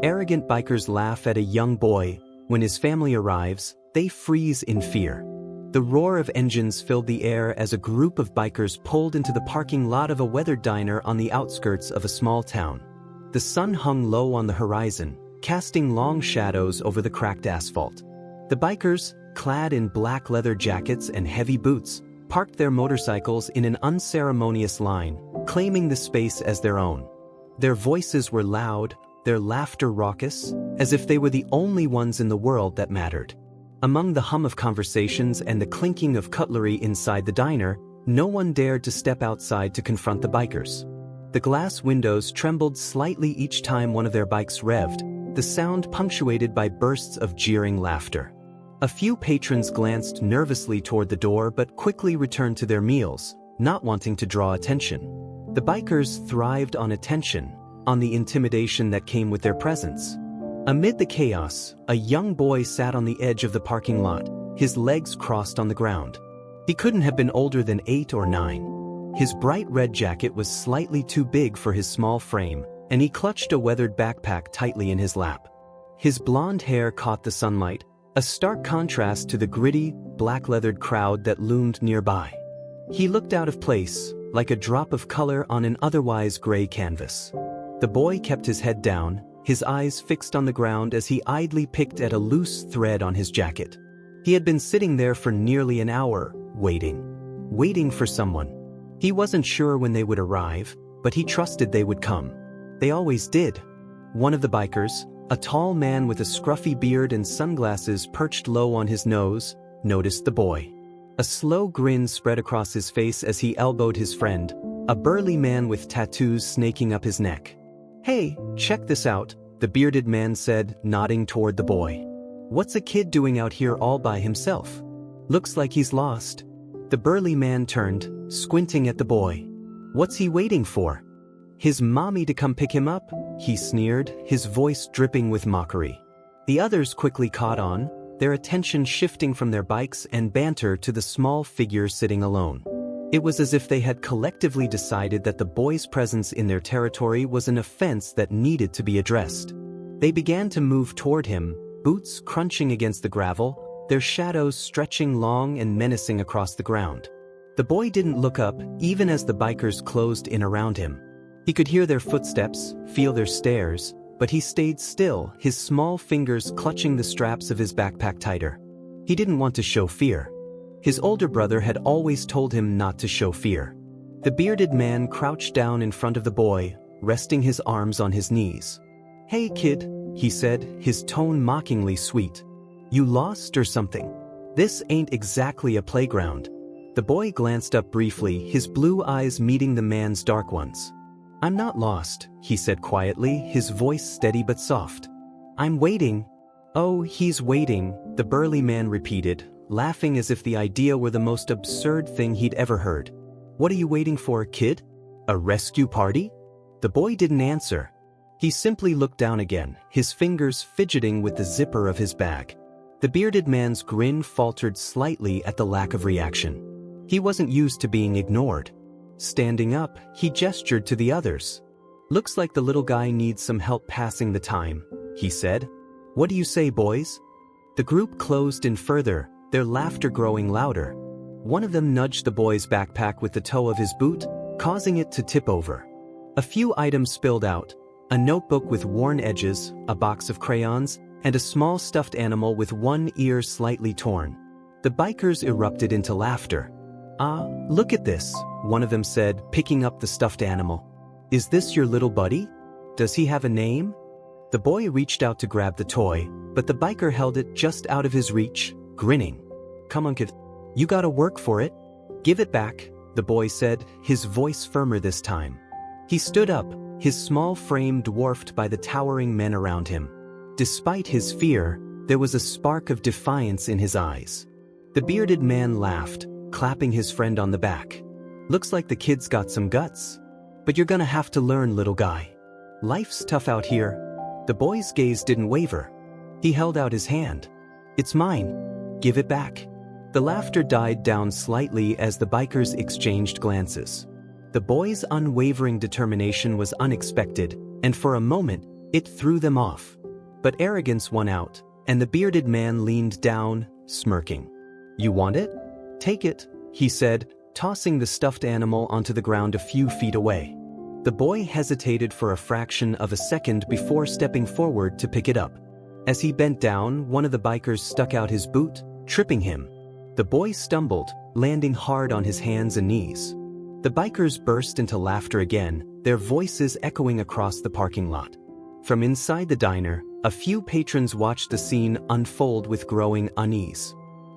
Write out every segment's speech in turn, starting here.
Arrogant bikers laugh at a young boy. When his family arrives, they freeze in fear. The roar of engines filled the air as a group of bikers pulled into the parking lot of a weathered diner on the outskirts of a small town. The sun hung low on the horizon, casting long shadows over the cracked asphalt. The bikers, clad in black leather jackets and heavy boots, parked their motorcycles in an unceremonious line, claiming the space as their own. Their voices were loud, their laughter raucous, as if they were the only ones in the world that mattered. Among the hum of conversations and the clinking of cutlery inside the diner, no one dared to step outside to confront the bikers. The glass windows trembled slightly each time one of their bikes revved, the sound punctuated by bursts of jeering laughter. A few patrons glanced nervously toward the door but quickly returned to their meals, not wanting to draw attention. The bikers thrived on attention, on the intimidation that came with their presence. Amid the chaos, a young boy sat on the edge of the parking lot, his legs crossed on the ground. He couldn't have been older than 8 or 9. His bright red jacket was slightly too big for his small frame, and he clutched a weathered backpack tightly in his lap. His blonde hair caught the sunlight, a stark contrast to the gritty, black-leathered crowd that loomed nearby. He looked out of place, like a drop of color on an otherwise gray canvas. The boy kept his head down, his eyes fixed on the ground as he idly picked at a loose thread on his jacket. He had been sitting there for nearly an hour, waiting for someone. He wasn't sure when they would arrive, but he trusted they would come. They always did. One of the bikers, a tall man with a scruffy beard and sunglasses perched low on his nose, noticed the boy. A slow grin spread across his face as he elbowed his friend, a burly man with tattoos snaking up his neck. "Hey, check this out," the bearded man said, nodding toward the boy. "What's a kid doing out here all by himself? Looks like he's lost." The burly man turned, squinting at the boy. "What's he waiting for? His mommy to come pick him up?" he sneered, his voice dripping with mockery. The others quickly caught on, their attention shifting from their bikes and banter to the small figure sitting alone. It was as if they had collectively decided that the boy's presence in their territory was an offense that needed to be addressed. They began to move toward him, boots crunching against the gravel, their shadows stretching long and menacing across the ground. The boy didn't look up, even as the bikers closed in around him. He could hear their footsteps, feel their stares, but he stayed still, his small fingers clutching the straps of his backpack tighter. He didn't want to show fear. His older brother had always told him not to show fear. The bearded man crouched down in front of the boy, resting his arms on his knees. "Hey kid," he said, his tone mockingly sweet. "You lost or something? This ain't exactly a playground." The boy glanced up briefly, his blue eyes meeting the man's dark ones. "I'm not lost," he said quietly, his voice steady but soft. "I'm waiting." "Oh, he's waiting," the burly man repeated, laughing as if the idea were the most absurd thing he'd ever heard. "What are you waiting for, kid? A rescue party?" The boy didn't answer. He simply looked down again, his fingers fidgeting with the zipper of his bag. The bearded man's grin faltered slightly at the lack of reaction. He wasn't used to being ignored. Standing up, he gestured to the others. "Looks like the little guy needs some help passing the time," he said. "What do you say, boys?" The group closed in further, their laughter growing louder. One of them nudged the boy's backpack with the toe of his boot, causing it to tip over. A few items spilled out: a notebook with worn edges, a box of crayons, and a small stuffed animal with one ear slightly torn. The bikers erupted into laughter. "Ah, look at this," one of them said, picking up the stuffed animal. "Is this your little buddy? Does he have a name?" The boy reached out to grab the toy, but the biker held it just out of his reach, grinning. "Come on, kid. You gotta work for it. Give it back," the boy said, his voice firmer this time. He stood up, his small frame dwarfed by the towering men around him. Despite his fear, there was a spark of defiance in his eyes. The bearded man laughed, clapping his friend on the back. "Looks like the kid's got some guts. But you're gonna have to learn, little guy. Life's tough out here." The boy's gaze didn't waver. He held out his hand. "It's mine. Give it back." The laughter died down slightly as the bikers exchanged glances. The boy's unwavering determination was unexpected, and for a moment, It threw them off. But arrogance won out, and the bearded man leaned down, smirking. "You want it? Take it," he said, tossing the stuffed animal onto the ground a few feet away. The boy hesitated for a fraction of a second before stepping forward to pick it up. As he bent down, one of the bikers stuck out his boot, tripping him. The boy stumbled, landing hard on his hands and knees. The bikers burst into laughter again, their voices echoing across the parking lot. From inside the diner, a few patrons watched the scene unfold with growing unease.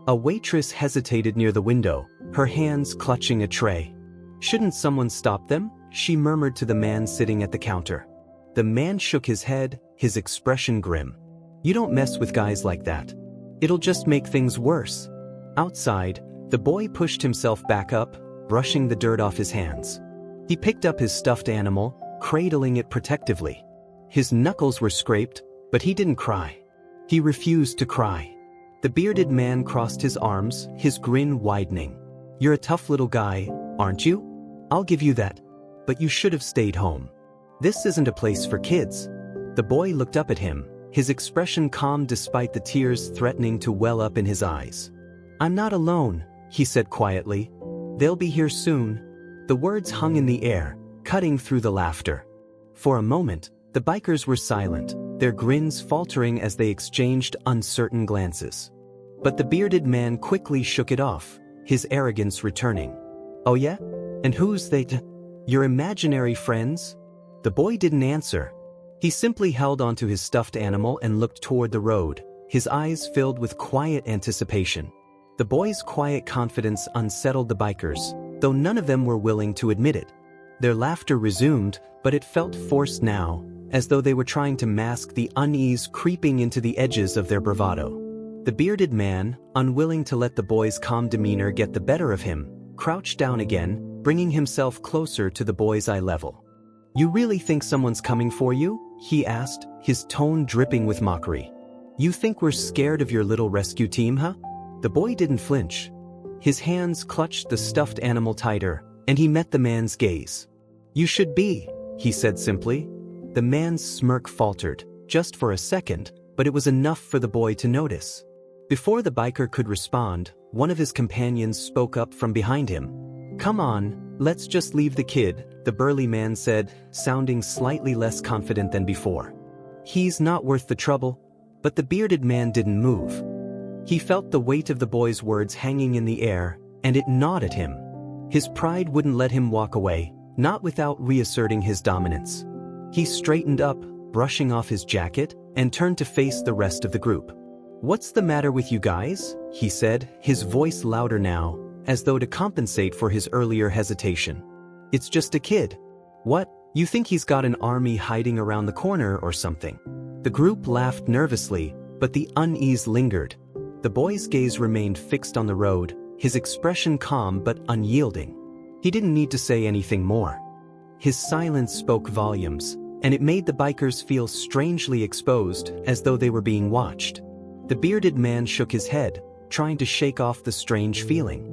A waitress hesitated near the window, her hands clutching a tray. "Shouldn't someone stop them?" she murmured to the man sitting at the counter. The man shook his head, his expression grim. "You don't mess with guys like that. It'll just make things worse." Outside, the boy pushed himself back up, brushing the dirt off his hands. He picked up his stuffed animal, cradling it protectively. His knuckles were scraped, but he didn't cry. He refused to cry. The bearded man crossed his arms, his grin widening. "You're a tough little guy, aren't you? I'll give you that. But you should have stayed home. This isn't a place for kids." The boy looked up at him, his expression calm despite the tears threatening to well up in his eyes. "I'm not alone," he said quietly. "They'll be here soon." The words hung in the air, cutting through the laughter. For a moment, the bikers were silent, their grins faltering as they exchanged uncertain glances. But the bearded man quickly shook it off, his arrogance returning. "Oh yeah? And who's they? Your imaginary friends?" The boy didn't answer. He simply held onto his stuffed animal and looked toward the road, his eyes filled with quiet anticipation. The boy's quiet confidence unsettled the bikers, though none of them were willing to admit it. Their laughter resumed, but it felt forced now, as though they were trying to mask the unease creeping into the edges of their bravado. The bearded man, unwilling to let the boy's calm demeanor get the better of him, crouched down again, bringing himself closer to the boy's eye level. "You really think someone's coming for you?" he asked, his tone dripping with mockery. "You think we're scared of your little rescue team, huh?" The boy didn't flinch. His hands clutched the stuffed animal tighter, and he met the man's gaze. "You should be," he said simply. The man's smirk faltered, just for a second, but it was enough for the boy to notice. Before the biker could respond, one of his companions spoke up from behind him. "Come on, let's just leave the kid," the burly man said, sounding slightly less confident than before. "He's not worth the trouble." But the bearded man didn't move. He felt the weight of the boy's words hanging in the air, and it gnawed at him. His pride wouldn't let him walk away, not without reasserting his dominance. He straightened up, brushing off his jacket, and turned to face the rest of the group. "What's the matter with you guys?" he said, his voice louder now, as though to compensate for his earlier hesitation. "It's just a kid. What, you think he's got an army hiding around the corner or something?" The group laughed nervously, but the unease lingered. The boy's gaze remained fixed on the road, his expression calm but unyielding. He didn't need to say anything more. His silence spoke volumes, and it made the bikers feel strangely exposed, as though they were being watched. The bearded man shook his head, trying to shake off the strange feeling.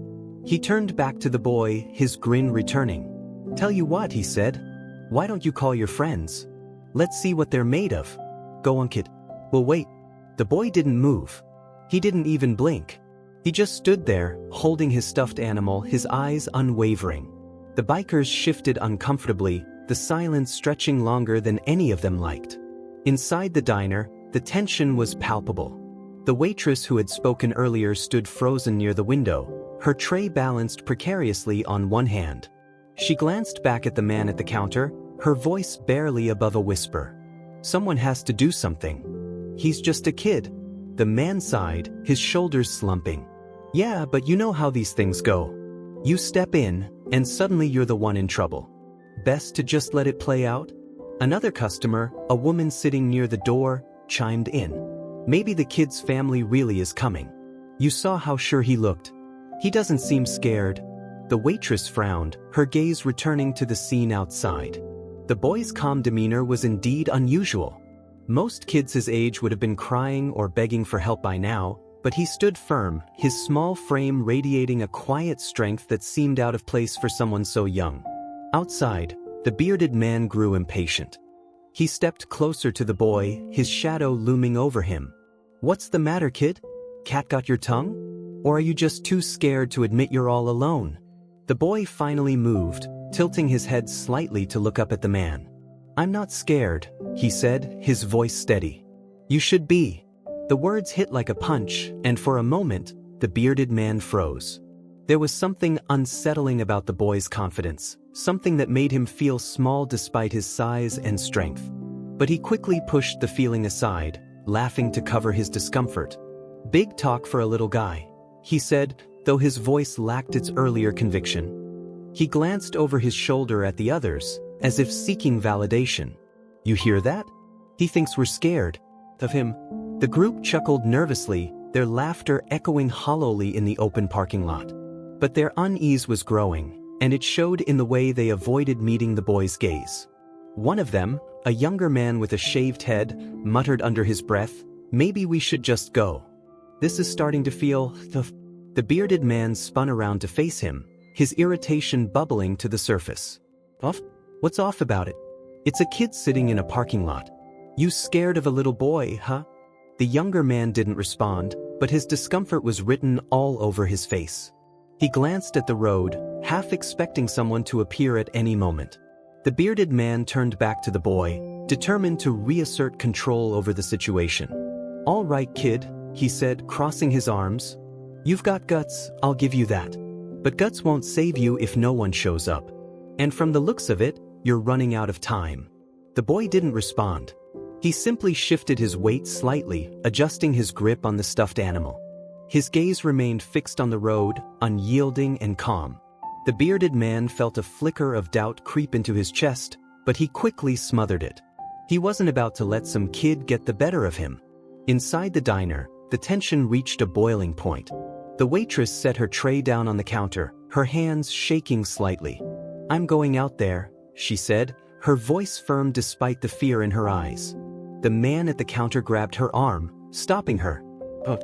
He turned back to the boy, his grin returning. "Tell you what," he said. "Why don't you call your friends? Let's see what they're made of." "Go on, kid. We'll wait." The boy didn't move. He didn't even blink. He just stood there, holding his stuffed animal, his eyes unwavering. The bikers shifted uncomfortably, the silence stretching longer than any of them liked. Inside the diner, the tension was palpable. The waitress who had spoken earlier stood frozen near the window, her tray balanced precariously on one hand. She glanced back at the man at the counter, her voice barely above a whisper. "Someone has to do something. He's just a kid." The man sighed, his shoulders slumping. "Yeah, but you know how these things go. You step in, and suddenly you're the one in trouble. Best to just let it play out?" Another customer, a woman sitting near the door, chimed in. "Maybe the kid's family really is coming. You saw how sure he looked. He doesn't seem scared." The waitress frowned, her gaze returning to the scene outside. The boy's calm demeanor was indeed unusual. Most kids his age would have been crying or begging for help by now, but he stood firm, his small frame radiating a quiet strength that seemed out of place for someone so young. Outside, the bearded man grew impatient. He stepped closer to the boy, his shadow looming over him. "What's the matter, kid? Cat got your tongue? Or are you just too scared to admit you're all alone?" The boy finally moved, tilting his head slightly to look up at the man. "I'm not scared," he said, his voice steady. "You should be." The words hit like a punch, and for a moment, the bearded man froze. There was something unsettling about the boy's confidence, something that made him feel small despite his size and strength. But he quickly pushed the feeling aside, laughing to cover his discomfort. "Big talk for a little guy," he said, though his voice lacked its earlier conviction. He glanced over his shoulder at the others, as if seeking validation. "You hear that? He thinks we're scared of him." The group chuckled nervously, their laughter echoing hollowly in the open parking lot. But their unease was growing, and it showed in the way they avoided meeting the boy's gaze. One of them, a younger man with a shaved head, muttered under his breath, "Maybe we should just go. This is starting to feel..." The bearded man spun around to face him, his irritation bubbling to the surface. "Off? What's off about it? It's a kid sitting in a parking lot. You scared of a little boy, huh?" The younger man didn't respond, but his discomfort was written all over his face. He glanced at the road, half expecting someone to appear at any moment. The bearded man turned back to the boy, determined to reassert control over the situation. "All right, kid," he said, crossing his arms. "You've got guts, I'll give you that. But guts won't save you if no one shows up. And from the looks of it, you're running out of time." The boy didn't respond. He simply shifted his weight slightly, adjusting his grip on the stuffed animal. His gaze remained fixed on the road, unyielding and calm. The bearded man felt a flicker of doubt creep into his chest, but he quickly smothered it. He wasn't about to let some kid get the better of him. Inside the diner, the tension reached a boiling point. The waitress set her tray down on the counter, her hands shaking slightly. "I'm going out there," she said, her voice firm despite the fear in her eyes. The man at the counter grabbed her arm, stopping her. "Oh,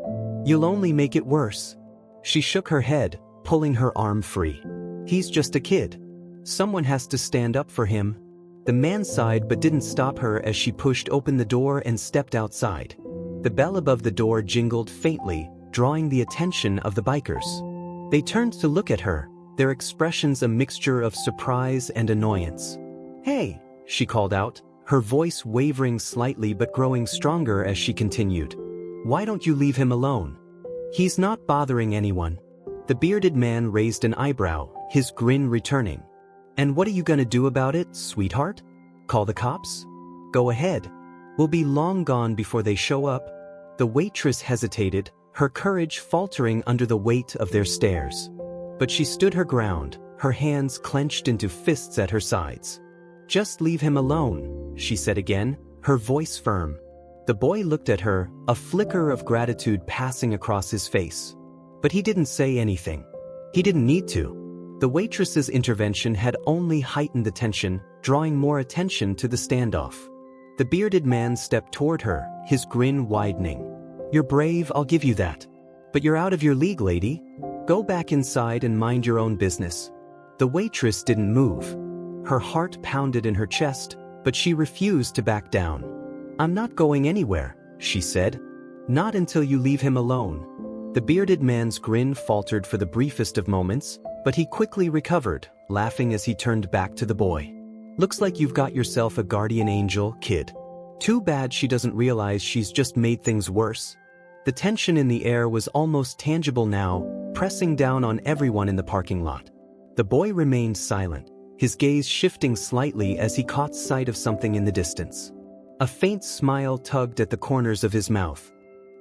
you'll only make it worse." She shook her head, pulling her arm free. "He's just a kid. Someone has to stand up for him." The man sighed but didn't stop her as she pushed open the door and stepped outside. The bell above the door jingled faintly, drawing the attention of the bikers. They turned to look at her, their expressions a mixture of surprise and annoyance. "Hey," she called out, her voice wavering slightly but growing stronger as she continued. "Why don't you leave him alone? He's not bothering anyone." The bearded man raised an eyebrow, his grin returning. "And what are you gonna do about it, sweetheart? Call the cops? Go ahead. We'll be long gone before they show up." The waitress hesitated, her courage faltering under the weight of their stares. But she stood her ground, her hands clenched into fists at her sides. "Just leave him alone," she said again, her voice firm. The boy looked at her, a flicker of gratitude passing across his face. But he didn't say anything. He didn't need to. The waitress's intervention had only heightened the tension, drawing more attention to the standoff. The bearded man stepped toward her, his grin widening. "You're brave, I'll give you that. But you're out of your league, lady. Go back inside and mind your own business." The waitress didn't move. Her heart pounded in her chest, but she refused to back down. "I'm not going anywhere," she said. "Not until you leave him alone." The bearded man's grin faltered for the briefest of moments, but he quickly recovered, laughing as he turned back to the boy. "Looks like you've got yourself a guardian angel, kid. Too bad she doesn't realize she's just made things worse." The tension in the air was almost tangible now, pressing down on everyone in the parking lot. The boy remained silent, his gaze shifting slightly as he caught sight of something in the distance. A faint smile tugged at the corners of his mouth.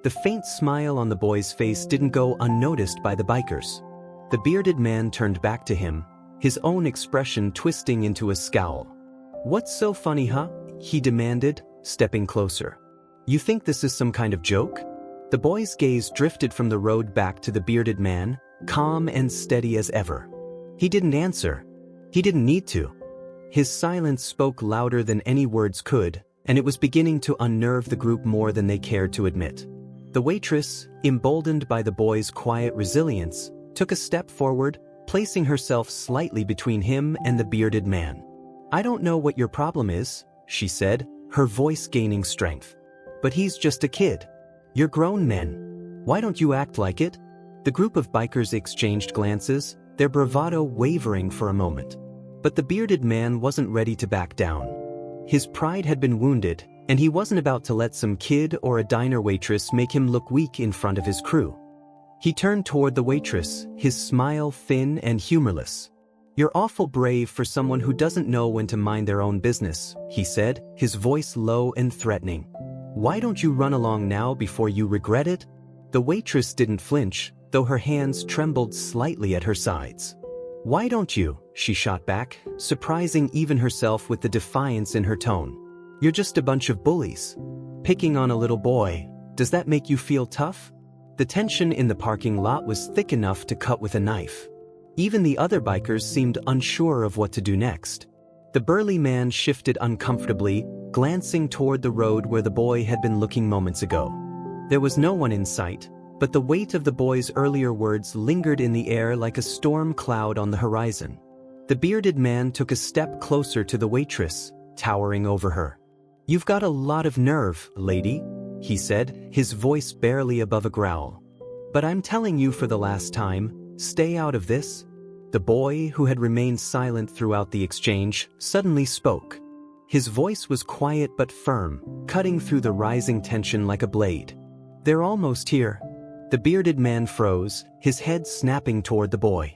The faint smile on the boy's face didn't go unnoticed by the bikers. The bearded man turned back to him, his own expression twisting into a scowl. "What's so funny, huh?" he demanded, stepping closer. "You think this is some kind of joke?" The boy's gaze drifted from the road back to the bearded man, calm and steady as ever. He didn't answer. He didn't need to. His silence spoke louder than any words could, and it was beginning to unnerve the group more than they cared to admit. The waitress, emboldened by the boy's quiet resilience, took a step forward, placing herself slightly between him and the bearded man. "I don't know what your problem is," she said, her voice gaining strength. "But he's just a kid. You're grown men. Why don't you act like it?" The group of bikers exchanged glances, their bravado wavering for a moment. But the bearded man wasn't ready to back down. His pride had been wounded, and he wasn't about to let some kid or a diner waitress make him look weak in front of his crew. He turned toward the waitress, his smile thin and humorless. "You're awful brave for someone who doesn't know when to mind their own business," he said, his voice low and threatening. "Why don't you run along now before you regret it?" The waitress didn't flinch, though her hands trembled slightly at her sides. "Why don't you?" she shot back, surprising even herself with the defiance in her tone. "You're just a bunch of bullies. Picking on a little boy, does that make you feel tough?" The tension in the parking lot was thick enough to cut with a knife. Even the other bikers seemed unsure of what to do next. The burly man shifted uncomfortably, glancing toward the road where the boy had been looking moments ago. There was no one in sight, but the weight of the boy's earlier words lingered in the air like a storm cloud on the horizon. The bearded man took a step closer to the waitress, towering over her. "You've got a lot of nerve, lady," he said, his voice barely above a growl. "But I'm telling you for the last time, stay out of this." The boy, who had remained silent throughout the exchange, suddenly spoke. His voice was quiet but firm, cutting through the rising tension like a blade. "They're almost here." The bearded man froze, his head snapping toward the boy.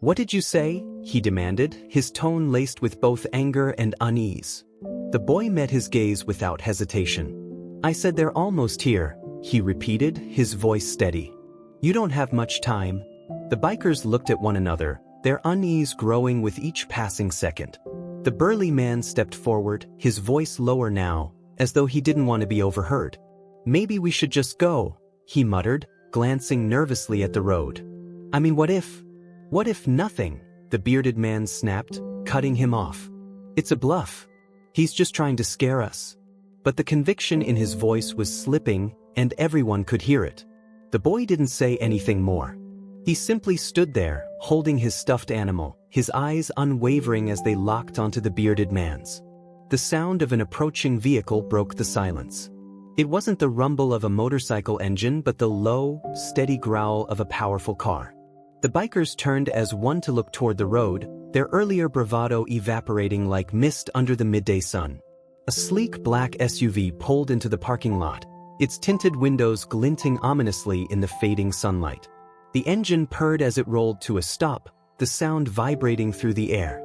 "What did you say?" he demanded, his tone laced with both anger and unease. The boy met his gaze without hesitation. "I said they're almost here," he repeated, his voice steady. "You don't have much time." The bikers looked at one another, their unease growing with each passing second. The burly man stepped forward, his voice lower now, as though he didn't want to be overheard. "Maybe we should just go," he muttered, glancing nervously at the road. "I mean, what if? What if nothing?" the bearded man snapped, cutting him off. "It's a bluff. He's just trying to scare us." But the conviction in his voice was slipping, and everyone could hear it. The boy didn't say anything more. He simply stood there, holding his stuffed animal, his eyes unwavering as they locked onto the bearded man's. The sound of an approaching vehicle broke the silence. It wasn't the rumble of a motorcycle engine but the low, steady growl of a powerful car. The bikers turned as one to look toward the road, their earlier bravado evaporating like mist under the midday sun. A sleek black SUV pulled into the parking lot, its tinted windows glinting ominously in the fading sunlight. The engine purred as it rolled to a stop, the sound vibrating through the air.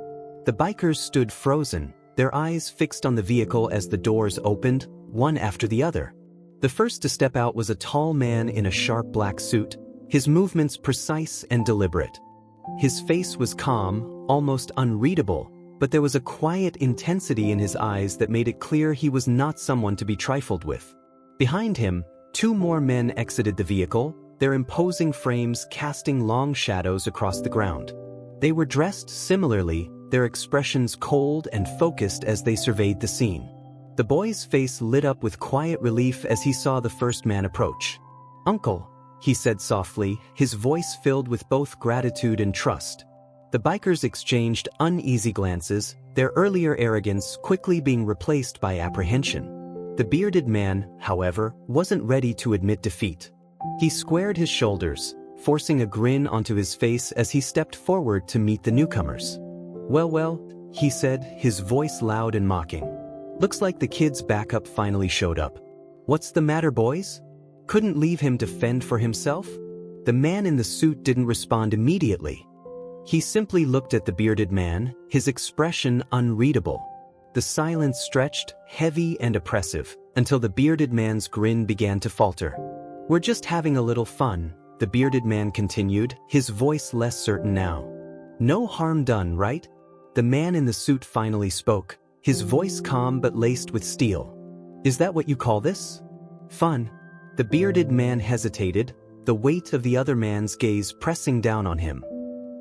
The bikers stood frozen, their eyes fixed on the vehicle as the doors opened, one after the other. The first to step out was a tall man in a sharp black suit, his movements precise and deliberate. His face was calm, almost unreadable, but there was a quiet intensity in his eyes that made it clear he was not someone to be trifled with. Behind him, two more men exited the vehicle, their imposing frames casting long shadows across the ground. They were dressed similarly, their expressions cold and focused as they surveyed the scene. The boy's face lit up with quiet relief as he saw the first man approach. "Uncle," he said softly, his voice filled with both gratitude and trust. The bikers exchanged uneasy glances, their earlier arrogance quickly being replaced by apprehension. The bearded man, however, wasn't ready to admit defeat. He squared his shoulders, forcing a grin onto his face as he stepped forward to meet the newcomers. Well, he said, his voice loud and mocking. "Looks like the kid's backup finally showed up. What's the matter, boys? Couldn't leave him to fend for himself?" The man in the suit didn't respond immediately. He simply looked at the bearded man, his expression unreadable. The silence stretched, heavy and oppressive, until the bearded man's grin began to falter. "We're just having a little fun," the bearded man continued, his voice less certain now. "No harm done, right?" The man in the suit finally spoke, his voice calm but laced with steel. "Is that what you call this? Fun?" The bearded man hesitated, the weight of the other man's gaze pressing down on him.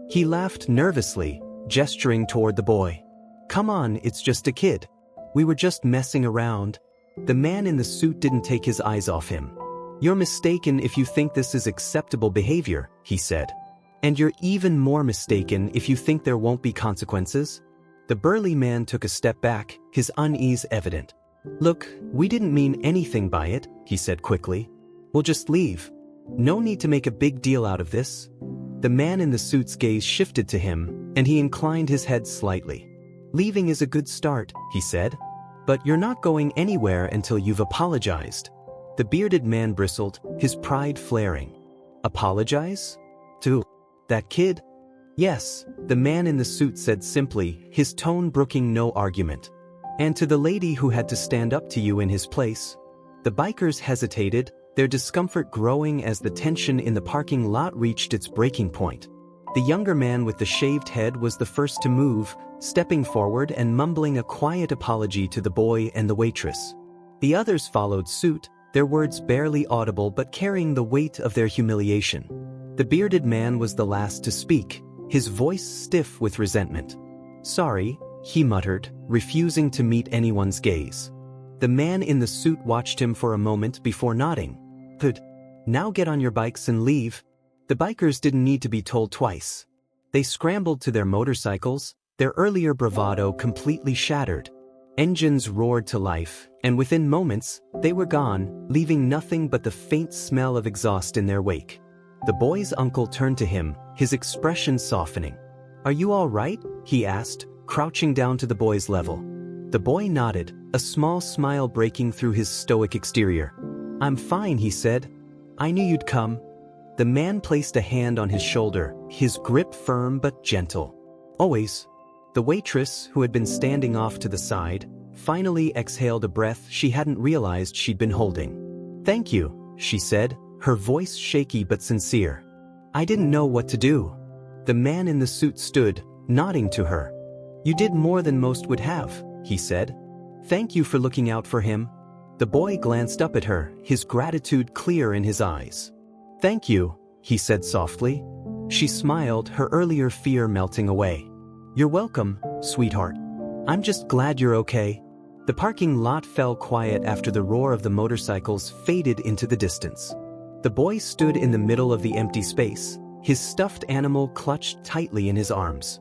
He laughed nervously, gesturing toward the boy. "Come on, it's just a kid. We were just messing around." The man in the suit didn't take his eyes off him. "You're mistaken if you think this is acceptable behavior," he said. "And you're even more mistaken if you think there won't be consequences." The burly man took a step back, his unease evident. Look, we didn't mean anything by it, he said quickly. We'll just leave. No need to make a big deal out of this. The man in the suit's gaze shifted to him, and he inclined his head slightly. Leaving is a good start, he said. But you're not going anywhere until you've apologized. The bearded man bristled, his pride flaring. Apologize? To that kid? Yes, the man in the suit said simply, his tone brooking no argument. And to the lady who had to stand up to you in his place? The bikers hesitated, their discomfort growing as the tension in the parking lot reached its breaking point. The younger man with the shaved head was the first to move, stepping forward and mumbling a quiet apology to the boy and the waitress. The others followed suit, their words barely audible but carrying the weight of their humiliation. The bearded man was the last to speak, his voice stiff with resentment. Sorry, he muttered, refusing to meet anyone's gaze. The man in the suit watched him for a moment before nodding. Good. Now get on your bikes and leave. The bikers didn't need to be told twice. They scrambled to their motorcycles, their earlier bravado completely shattered. Engines roared to life, and within moments, they were gone, leaving nothing but the faint smell of exhaust in their wake. The boy's uncle turned to him, his expression softening. Are you all right? He asked, crouching down to the boy's level. The boy nodded, a small smile breaking through his stoic exterior. I'm fine, he said. I knew you'd come. The man placed a hand on his shoulder, his grip firm but gentle. Always. The waitress, who had been standing off to the side, finally exhaled a breath she hadn't realized she'd been holding. Thank you, she said, her voice shaky but sincere. I didn't know what to do. The man in the suit stood, nodding to her. You did more than most would have, he said. Thank you for looking out for him. The boy glanced up at her, his gratitude clear in his eyes. Thank you, he said softly. She smiled, her earlier fear melting away. You're welcome, sweetheart. I'm just glad you're okay. The parking lot fell quiet after the roar of the motorcycles faded into the distance. The boy stood in the middle of the empty space, his stuffed animal clutched tightly in his arms.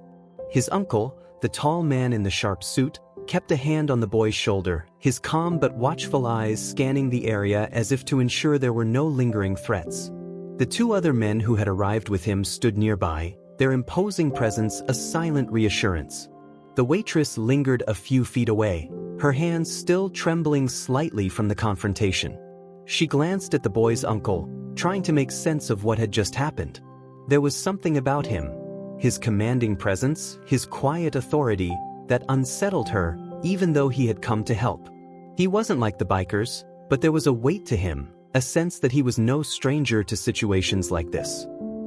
His uncle, the tall man in the sharp suit, kept a hand on the boy's shoulder, his calm but watchful eyes scanning the area as if to ensure there were no lingering threats. The two other men who had arrived with him stood nearby, their imposing presence a silent reassurance. The waitress lingered a few feet away, her hands still trembling slightly from the confrontation. She glanced at the boy's uncle, trying to make sense of what had just happened. There was something about him, his commanding presence, his quiet authority, that unsettled her, even though he had come to help. He wasn't like the bikers, but there was a weight to him, a sense that he was no stranger to situations like this.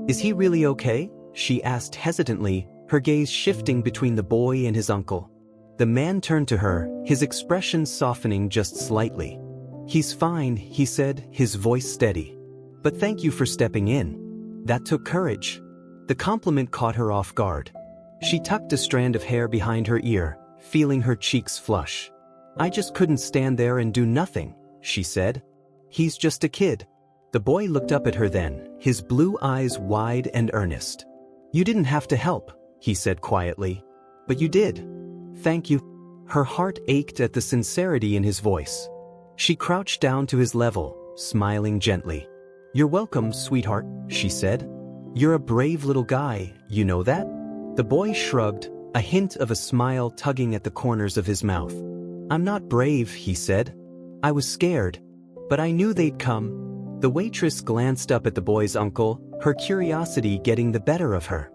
Is he really okay? She asked hesitantly, her gaze shifting between the boy and his uncle. The man turned to her, his expression softening just slightly. He's fine, he said, his voice steady. But thank you for stepping in. That took courage. The compliment caught her off guard. She tucked a strand of hair behind her ear, feeling her cheeks flush. I just couldn't stand there and do nothing, she said. He's just a kid. The boy looked up at her then, his blue eyes wide and earnest. You didn't have to help, he said quietly. But you did. Thank you. Her heart ached at the sincerity in his voice. She crouched down to his level, smiling gently. You're welcome, sweetheart, she said. You're a brave little guy, you know that? The boy shrugged, a hint of a smile tugging at the corners of his mouth. I'm not brave, he said. I was scared. But I knew they'd come. The waitress glanced up at the boy's uncle, her curiosity getting the better of her.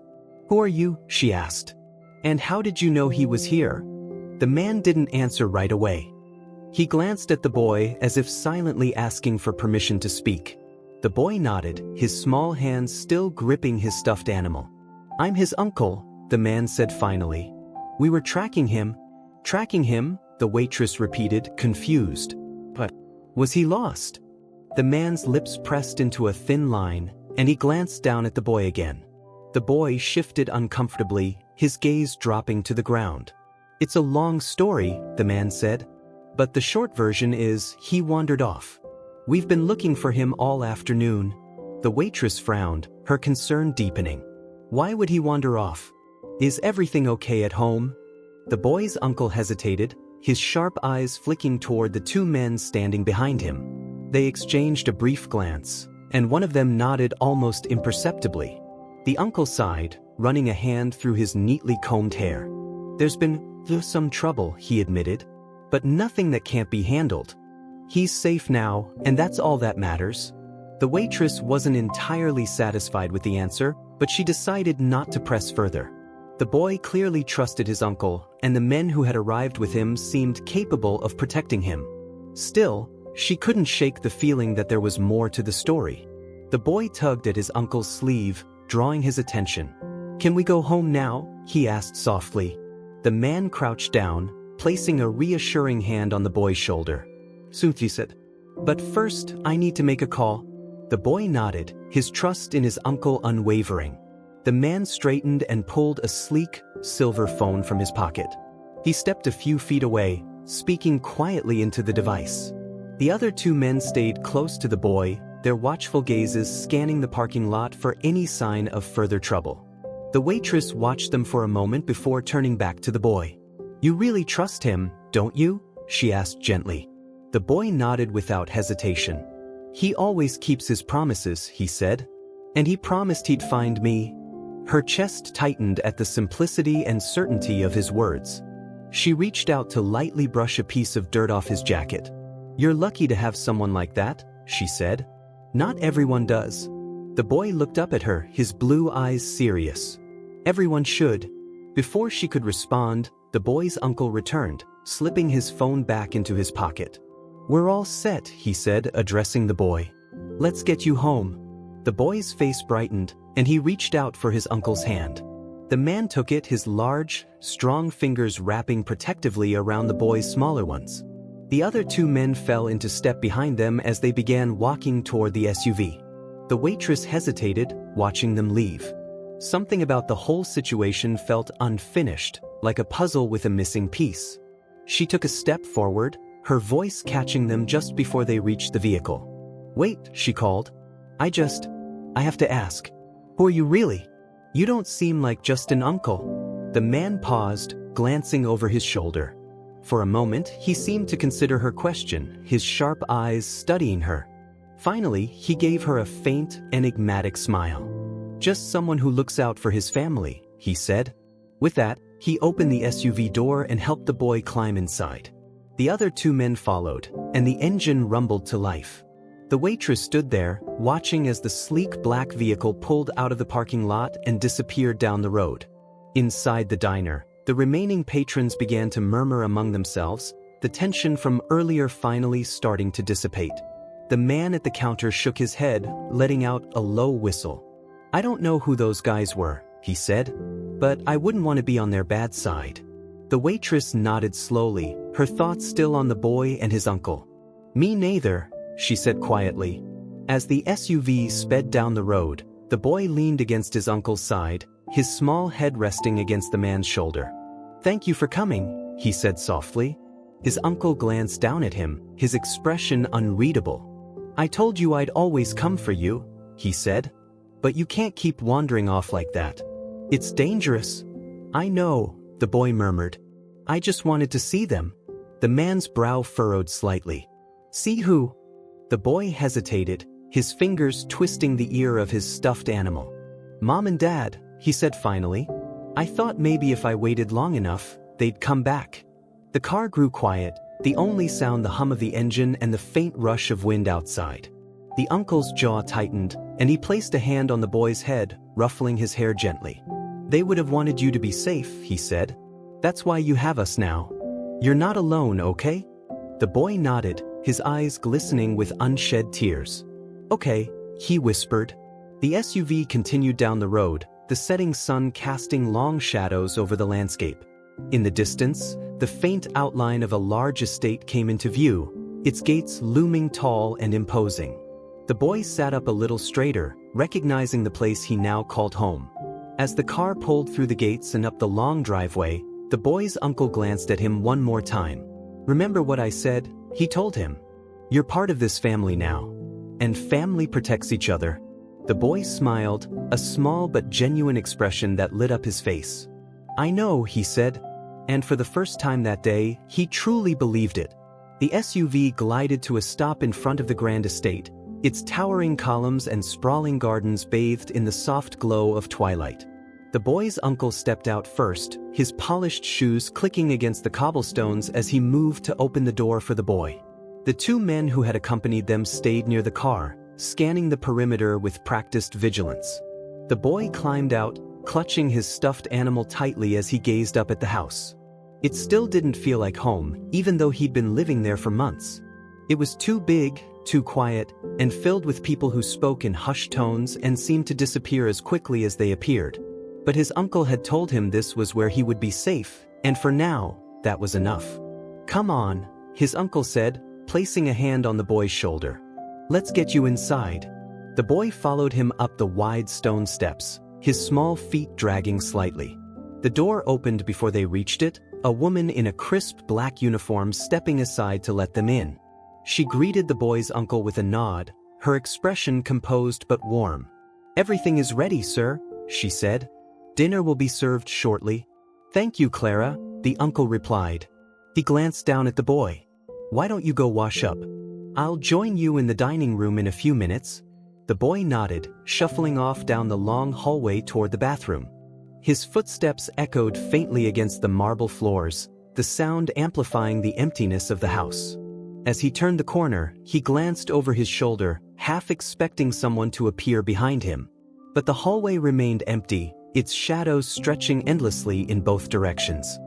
Who are you? She asked. And how did you know he was here? The man didn't answer right away. He glanced at the boy as if silently asking for permission to speak. The boy nodded, his small hands still gripping his stuffed animal. I'm his uncle, the man said finally. We were tracking him. Tracking him, the waitress repeated, confused. But was he lost? The man's lips pressed into a thin line, and he glanced down at the boy again. The boy shifted uncomfortably, his gaze dropping to the ground. It's a long story, the man said. But the short version is, he wandered off. We've been looking for him all afternoon. The waitress frowned, her concern deepening. Why would he wander off? Is everything okay at home? The boy's uncle hesitated, his sharp eyes flicking toward the two men standing behind him. They exchanged a brief glance, and one of them nodded almost imperceptibly. The uncle sighed, running a hand through his neatly combed hair. "There's been some trouble," he admitted, "but nothing that can't be handled. He's safe now, and that's all that matters." The waitress wasn't entirely satisfied with the answer, but she decided not to press further. The boy clearly trusted his uncle, and the men who had arrived with him seemed capable of protecting him. Still, she couldn't shake the feeling that there was more to the story. The boy tugged at his uncle's sleeve, drawing his attention. "Can we go home now?" he asked softly. The man crouched down, placing a reassuring hand on the boy's shoulder. "Soon," he said. "But first, I need to make a call." The boy nodded, his trust in his uncle unwavering. The man straightened and pulled a sleek, silver phone from his pocket. He stepped a few feet away, speaking quietly into the device. The other two men stayed close to the boy, their watchful gazes scanning the parking lot for any sign of further trouble. The waitress watched them for a moment before turning back to the boy. "You really trust him, don't you?" she asked gently. The boy nodded without hesitation. "He always keeps his promises," he said. "And he promised he'd find me." Her chest tightened at the simplicity and certainty of his words. She reached out to lightly brush a piece of dirt off his jacket. "You're lucky to have someone like that," she said. "Not everyone does." The boy looked up at her, his blue eyes serious. "Everyone should." Before she could respond, the boy's uncle returned, slipping his phone back into his pocket. "We're all set," he said, addressing the boy. "Let's get you home." The boy's face brightened, and he reached out for his uncle's hand. The man took it, his large, strong fingers wrapping protectively around the boy's smaller ones. The other two men fell into step behind them as they began walking toward the SUV. The waitress hesitated, watching them leave. Something about the whole situation felt unfinished, like a puzzle with a missing piece. She took a step forward, her voice catching them just before they reached the vehicle. "Wait," she called. I have to ask. Who are you really? You don't seem like just an uncle." The man paused, glancing over his shoulder. For a moment, he seemed to consider her question, his sharp eyes studying her. Finally, he gave her a faint, enigmatic smile. "Just someone who looks out for his family," he said. With that, he opened the SUV door and helped the boy climb inside. The other two men followed, and the engine rumbled to life. The waitress stood there, watching as the sleek black vehicle pulled out of the parking lot and disappeared down the road. Inside the diner, the remaining patrons began to murmur among themselves, the tension from earlier finally starting to dissipate. The man at the counter shook his head, letting out a low whistle. "I don't know who those guys were," he said, "but I wouldn't want to be on their bad side." The waitress nodded slowly, her thoughts still on the boy and his uncle. "Me neither," she said quietly. As the SUV sped down the road, the boy leaned against his uncle's side, his small head resting against the man's shoulder. "Thank you for coming," he said softly. His uncle glanced down at him, his expression unreadable. "I told you I'd always come for you," he said. "But you can't keep wandering off like that. It's dangerous." "I know," the boy murmured. "I just wanted to see them." The man's brow furrowed slightly. "See who?" The boy hesitated, his fingers twisting the ear of his stuffed animal. "Mom and Dad," he said finally. "I thought maybe if I waited long enough, they'd come back." The car grew quiet, the only sound the hum of the engine and the faint rush of wind outside. The uncle's jaw tightened, and he placed a hand on the boy's head, ruffling his hair gently. "They would have wanted you to be safe," he said. "That's why you have us now. You're not alone, okay?" The boy nodded, his eyes glistening with unshed tears. "Okay," he whispered. The SUV continued down the road, the setting sun casting long shadows over the landscape. In the distance, the faint outline of a large estate came into view, its gates looming tall and imposing. The boy sat up a little straighter, recognizing the place he now called home. As the car pulled through the gates and up the long driveway, the boy's uncle glanced at him one more time. "Remember what I said?" he told him. "You're part of this family now. And family protects each other." The boy smiled, a small but genuine expression that lit up his face. "I know," he said. And for the first time that day, he truly believed it. The SUV glided to a stop in front of the grand estate, its towering columns and sprawling gardens bathed in the soft glow of twilight. The boy's uncle stepped out first, his polished shoes clicking against the cobblestones as he moved to open the door for the boy. The two men who had accompanied them stayed near the car, scanning the perimeter with practiced vigilance. The boy climbed out, clutching his stuffed animal tightly as he gazed up at the house. It still didn't feel like home, even though he'd been living there for months. It was too big, too quiet, and filled with people who spoke in hushed tones and seemed to disappear as quickly as they appeared. But his uncle had told him this was where he would be safe, and for now, that was enough. "Come on," his uncle said, placing a hand on the boy's shoulder. "Let's get you inside." The boy followed him up the wide stone steps, his small feet dragging slightly. The door opened before they reached it, a woman in a crisp black uniform stepping aside to let them in. She greeted the boy's uncle with a nod, her expression composed but warm. "Everything is ready, sir," she said. "Dinner will be served shortly." "Thank you, Clara," the uncle replied. He glanced down at the boy. "Why don't you go wash up? I'll join you in the dining room in a few minutes." The boy nodded, shuffling off down the long hallway toward the bathroom. His footsteps echoed faintly against the marble floors, the sound amplifying the emptiness of the house. As he turned the corner, he glanced over his shoulder, half expecting someone to appear behind him. But the hallway remained empty, its shadows stretching endlessly in both directions.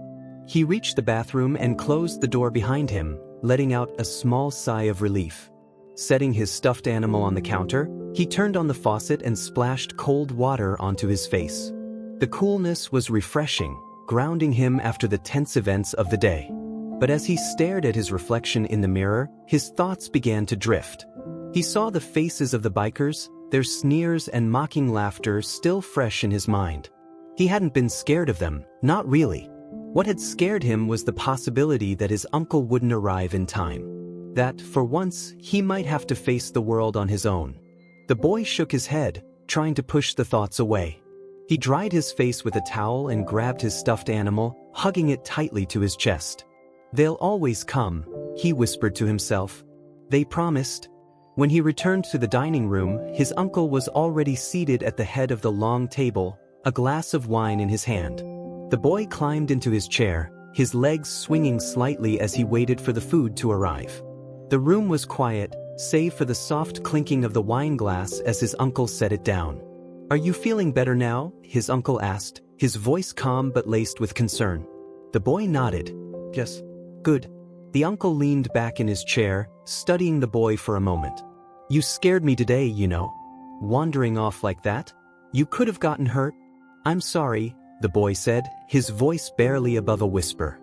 He reached the bathroom and closed the door behind him, letting out a small sigh of relief. Setting his stuffed animal on the counter, he turned on the faucet and splashed cold water onto his face. The coolness was refreshing, grounding him after the tense events of the day. But as he stared at his reflection in the mirror, his thoughts began to drift. He saw the faces of the bikers, their sneers and mocking laughter still fresh in his mind. He hadn't been scared of them, not really. What had scared him was the possibility that his uncle wouldn't arrive in time. That, for once, he might have to face the world on his own. The boy shook his head, trying to push the thoughts away. He dried his face with a towel and grabbed his stuffed animal, hugging it tightly to his chest. "They'll always come," he whispered to himself. They promised. When he returned to the dining room, his uncle was already seated at the head of the long table, a glass of wine in his hand. The boy climbed into his chair, his legs swinging slightly as he waited for the food to arrive. The room was quiet, save for the soft clinking of the wine glass as his uncle set it down. "Are you feeling better now?" his uncle asked, his voice calm but laced with concern. The boy nodded. "Yes. Good." The uncle leaned back in his chair, studying the boy for a moment. "You scared me today, you know. Wandering off like that? You could have gotten hurt." "I'm sorry," the boy said, his voice barely above a whisper.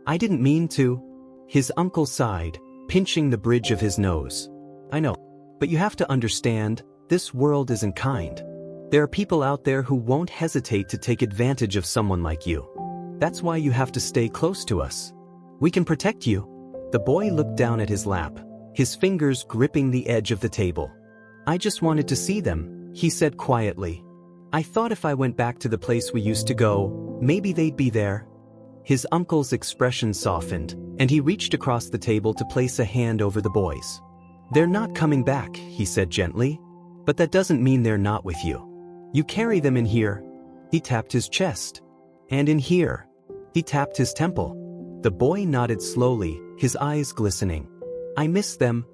"I didn't mean to." His uncle sighed, pinching the bridge of his nose. "I know. But you have to understand, this world isn't kind. There are people out there who won't hesitate to take advantage of someone like you. That's why you have to stay close to us. We can protect you." The boy looked down at his lap, his fingers gripping the edge of the table. "I just wanted to see them," he said quietly. "I thought if I went back to the place we used to go, maybe they'd be there." His uncle's expression softened, and he reached across the table to place a hand over the boy's. "They're not coming back," he said gently. "But that doesn't mean they're not with you. You carry them in here." He tapped his chest. "And in here." He tapped his temple. The boy nodded slowly, his eyes glistening. "I miss them."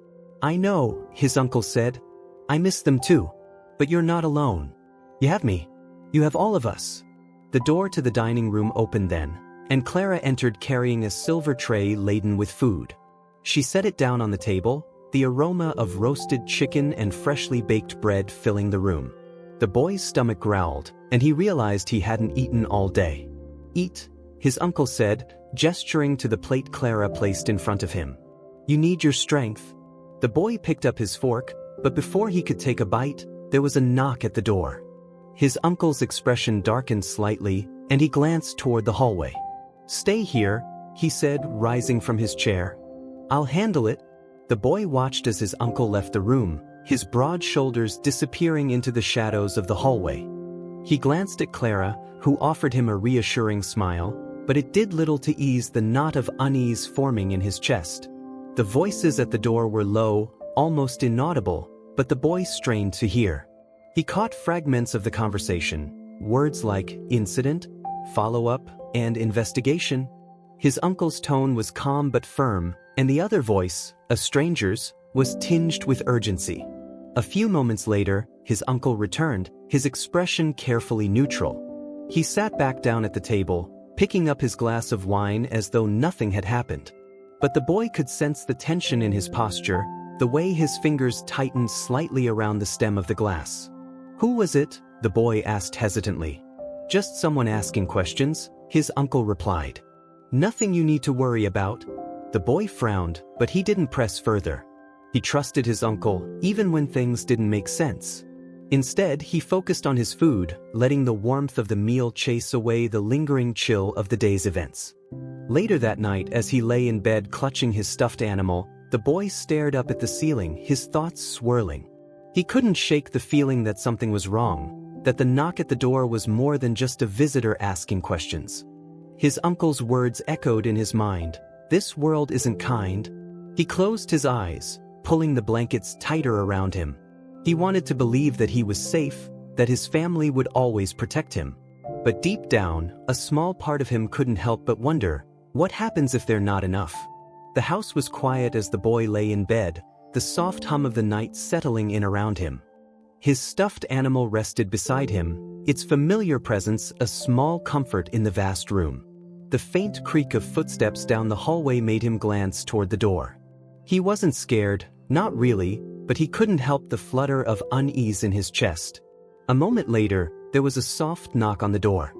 "I know," his uncle said. "I miss them too. But you're not alone. You have me. You have all of us." The door to the dining room opened then, and Clara entered carrying a silver tray laden with food. She set it down on the table, the aroma of roasted chicken and freshly baked bread filling the room. The boy's stomach growled, and he realized he hadn't eaten all day. "Eat," his uncle said, gesturing to the plate Clara placed in front of him. "You need your strength." The boy picked up his fork, but before he could take a bite, there was a knock at the door. His uncle's expression darkened slightly, and he glanced toward the hallway. "Stay here," he said, rising from his chair. "I'll handle it." The boy watched as his uncle left the room, his broad shoulders disappearing into the shadows of the hallway. He glanced at Clara, who offered him a reassuring smile, but it did little to ease the knot of unease forming in his chest. The voices at the door were low, almost inaudible, but the boy strained to hear. He caught fragments of the conversation, words like incident, follow-up, and investigation. His uncle's tone was calm but firm, and the other voice, a stranger's, was tinged with urgency. A few moments later, his uncle returned, his expression carefully neutral. He sat back down at the table, picking up his glass of wine as though nothing had happened. But the boy could sense the tension in his posture, the way his fingers tightened slightly around the stem of the glass. "Who was it?" the boy asked hesitantly. "Just someone asking questions," his uncle replied. "Nothing you need to worry about." The boy frowned, but he didn't press further. He trusted his uncle, even when things didn't make sense. Instead, he focused on his food, letting the warmth of the meal chase away the lingering chill of the day's events. Later that night, as he lay in bed clutching his stuffed animal, the boy stared up at the ceiling, his thoughts swirling. He couldn't shake the feeling that something was wrong, that the knock at the door was more than just a visitor asking questions. His uncle's words echoed in his mind, "This world isn't kind." He closed his eyes, pulling the blankets tighter around him. He wanted to believe that he was safe, that his family would always protect him. But deep down, a small part of him couldn't help but wonder, what happens if they're not enough? The house was quiet as the boy lay in bed, the soft hum of the night settling in around him. His stuffed animal rested beside him, its familiar presence a small comfort in the vast room. The faint creak of footsteps down the hallway made him glance toward the door. He wasn't scared, not really, but he couldn't help the flutter of unease in his chest. A moment later, there was a soft knock on the door.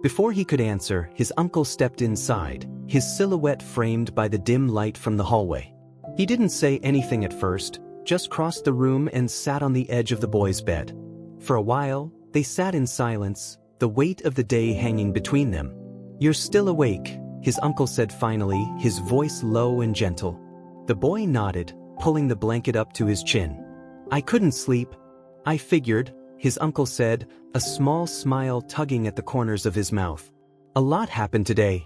Before he could answer, his uncle stepped inside, his silhouette framed by the dim light from the hallway. He didn't say anything at first, just crossed the room and sat on the edge of the boy's bed. For a while, they sat in silence, the weight of the day hanging between them. "You're still awake," his uncle said finally, his voice low and gentle. The boy nodded, pulling the blanket up to his chin. "I couldn't sleep. I figured," his uncle said, a small smile tugging at the corners of his mouth. "A lot happened today."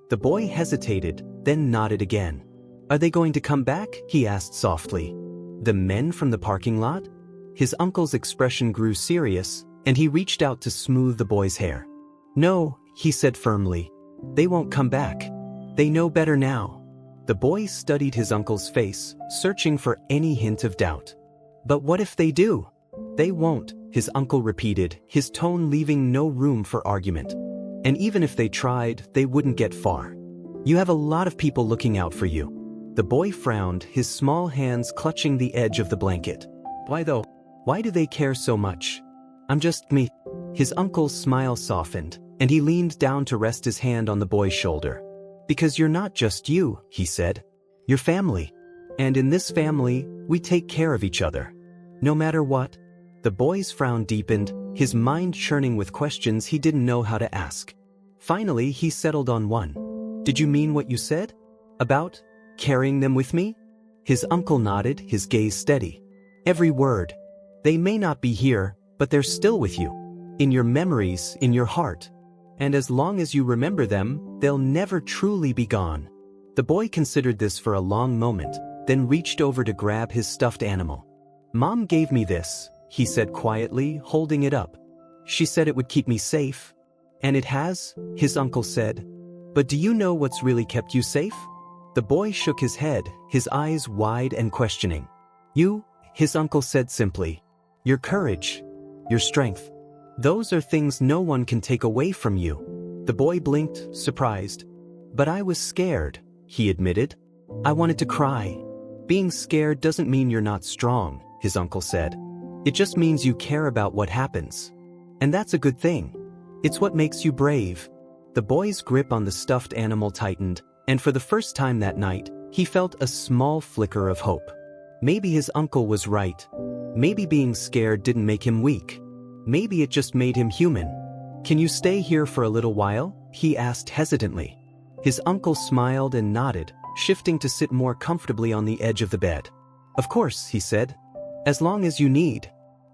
The boy hesitated, then nodded again. "Are they going to come back?" he asked softly. "The men from the parking lot?" His uncle's expression grew serious, and he reached out to smooth the boy's hair. "No," he said firmly. "They won't come back. They know better now." The boy studied his uncle's face, searching for any hint of doubt. "But what if they do?" "They won't," his uncle repeated, his tone leaving no room for argument. "And even if they tried, they wouldn't get far. You have a lot of people looking out for you." The boy frowned, his small hands clutching the edge of the blanket. "Why though? Why do they care so much?" "I'm just me." His uncle's smile softened, and he leaned down to rest his hand on the boy's shoulder. "Because you're not just you," he said. "You're family. And in this family, we take care of each other. No matter what." The boy's frown deepened, his mind churning with questions he didn't know how to ask. Finally, he settled on one. "Did you mean what you said? About carrying them with me?" His uncle nodded, his gaze steady. "Every word. They may not be here, but they're still with you. In your memories, in your heart. And as long as you remember them, they'll never truly be gone." The boy considered this for a long moment, then reached over to grab his stuffed animal. "Mom gave me this," he said quietly, holding it up. "She said it would keep me safe." "And it has," his uncle said. "But do you know what's really kept you safe?" The boy shook his head, his eyes wide and questioning. "You," his uncle said simply. "Your courage. Your strength. Those are things no one can take away from you." The boy blinked, surprised. "But I was scared," he admitted. "I wanted to cry." "Being scared doesn't mean you're not strong," his uncle said. "It just means you care about what happens. And that's a good thing. It's what makes you brave." The boy's grip on the stuffed animal tightened, and for the first time that night, he felt a small flicker of hope. Maybe his uncle was right. Maybe being scared didn't make him weak. Maybe it just made him human. "Can you stay here for a little while?" he asked hesitantly. His uncle smiled and nodded, shifting to sit more comfortably on the edge of the bed. "Of course," he said. "As long as you need."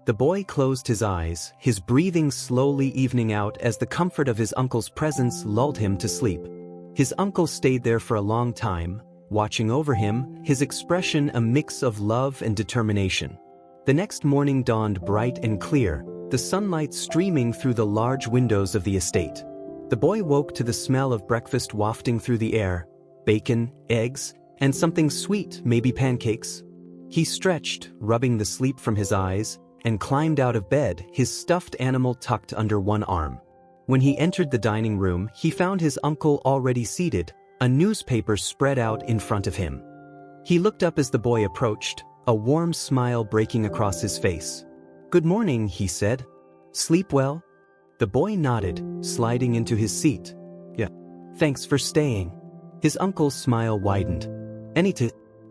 The boy closed his eyes, his breathing slowly evening out as the comfort of his uncle's presence lulled him to sleep. His uncle stayed there for a long time, watching over him, his expression a mix of love and determination. The next morning dawned bright and clear, the sunlight streaming through the large windows of the estate. The boy woke to the smell of breakfast wafting through the air, bacon, eggs, and something sweet, maybe pancakes. He stretched, rubbing the sleep from his eyes, and climbed out of bed, his stuffed animal tucked under one arm. When he entered the dining room, he found his uncle already seated, a newspaper spread out in front of him. He looked up as the boy approached, a warm smile breaking across his face. "Good morning," he said. "Sleep well?" The boy nodded, sliding into his seat. "Yeah. Thanks for staying." His uncle's smile widened.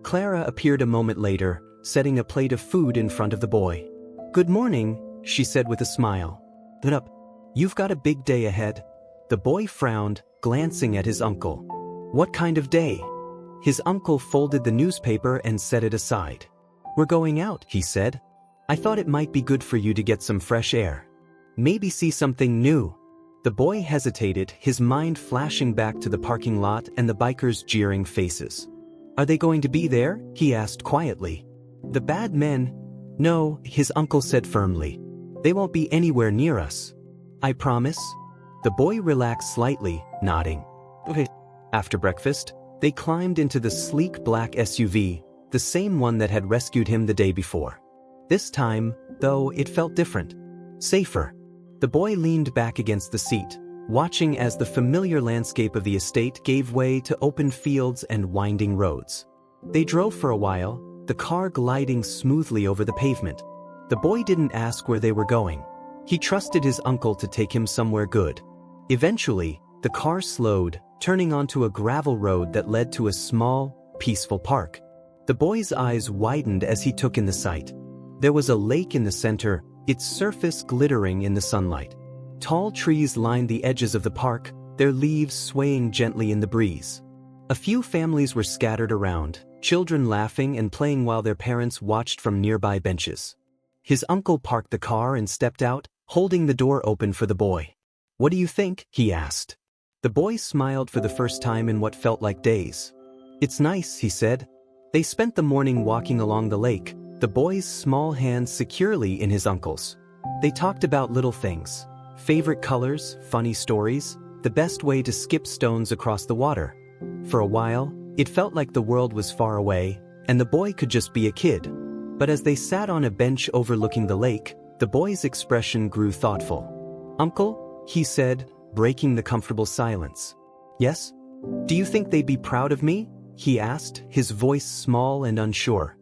Clara appeared a moment later, setting a plate of food in front of the boy. "Good morning," she said with a smile. "Get up. You've got a big day ahead." The boy frowned, glancing at his uncle. "What kind of day?" His uncle folded the newspaper and set it aside. "We're going out," he said. "I thought it might be good for you to get some fresh air. Maybe see something new." The boy hesitated, his mind flashing back to the parking lot and the bikers' jeering faces. "Are they going to be there?" he asked quietly. "The bad men?" "No," his uncle said firmly. "They won't be anywhere near us. I promise." The boy relaxed slightly, nodding. "Okay." After breakfast, they climbed into the sleek black SUV, the same one that had rescued him the day before. This time, though, it felt different. Safer. The boy leaned back against the seat, watching as the familiar landscape of the estate gave way to open fields and winding roads. They drove for a while, the car gliding smoothly over the pavement. The boy didn't ask where they were going. He trusted his uncle to take him somewhere good. Eventually, the car slowed, turning onto a gravel road that led to a small, peaceful park. The boy's eyes widened as he took in the sight. There was a lake in the center, its surface glittering in the sunlight. Tall trees lined the edges of the park, their leaves swaying gently in the breeze. A few families were scattered around, children laughing and playing while their parents watched from nearby benches. His uncle parked the car and stepped out, holding the door open for the boy. "What do you think?" he asked. The boy smiled for the first time in what felt like days. "It's nice," he said. They spent the morning walking along the lake, the boy's small hands securely in his uncle's. They talked about little things, favorite colors, funny stories, the best way to skip stones across the water. For a while, it felt like the world was far away, and the boy could just be a kid. But as they sat on a bench overlooking the lake, the boy's expression grew thoughtful. "Uncle," he said, breaking the comfortable silence. "Yes? Do you think they'd be proud of me?" he asked, his voice small and unsure.